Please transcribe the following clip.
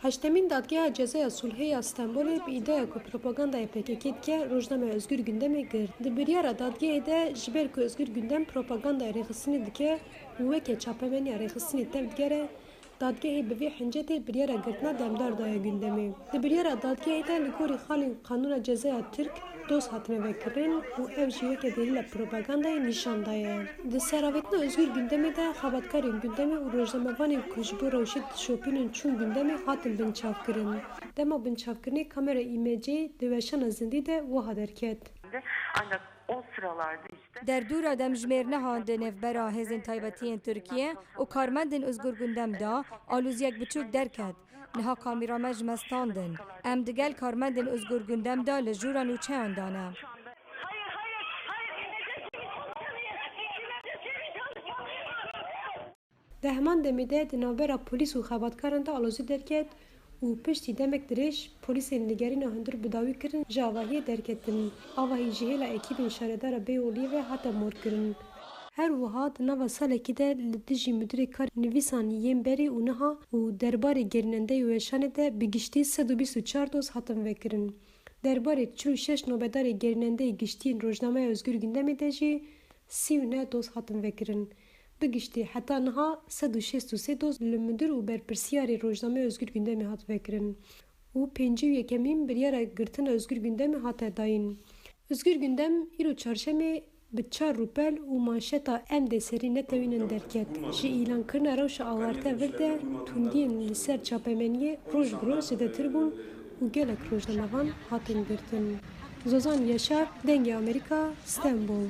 Heştemin dadgeha cezaya sulhê Stenbolê bi îdeya ku propagandaya PKK dike Rojname Özgür Gündemê girt. Di biryara dadgehê de ji ber ku Özgür Gündem propagandaya rêxistinê dike û weke çapemeniya rêxistinê tev digere, dadgehê bi vê hincetê biryara girtina demdar daye Gündemê. Di biryara dadgehê de li gorî xalên Qanûna Cezaya Tirk dost hatine vekirin û ev jî weke delîla propagandayê nîşan daye. Di seravêtina Özgür Gündemê de xebatkarên Gündemê û rojnamevanên ku ji bo rewşê dişopînin çûn Gündemê hatin binçavkirin. Dema binçavkirinê kamera îmecê di weşana zindî de wiha derket. Ancak o sıralarda işte Derdûra demjimêrneha di navbera hêzên taybetiyên Tirkiye û karmendên Özgür Gündem da alûziyek biçûk derket. Niha kamîrame ji me standin. Em digel karmendên Özgür Gündem da li jûra nûçeyan dane. hayır hayır hayır Di heman demê de di navbera polîs û xebatkaran de alozî derket û piştî demek dirêj polîsên ligerîna hundir bi dawî kirin ji avahiyê derketin. Avahî ji hêla ekîbên şaredara Bêyolî ve hate morkirin. Her wiha di nava salekî de li dijî müdîrê kar nivîsan yên berê û niha û derbarê gerînendeyê weşanê de bi giştî 124 doz hatin vekirin. Derbarê 46 nobedarê gerînendeyê giştiyên Rojnameya Özgür Gündemê de jî 39 doz hatin vekirin. Bi giştî heta niha 163 doz li müdîr û berpirsiyarê Rojnameya Özgür Gündemê hat vekirin. û pêncî û yekemîn biryara girtina Özgür Gündemê hate dayîn. Özgür Gündem îro çarşemê bi 4 rûpel û manşeta em dê serî netewînin derket. Ji îlankirina rewşa awarte vir de tundiyên li ser çapemeniyê roj bi roj zêdetir bûn û gelek rojnamevan hatin girtin. Zozan Yaşar, Dengê Amerîka, Stenbol.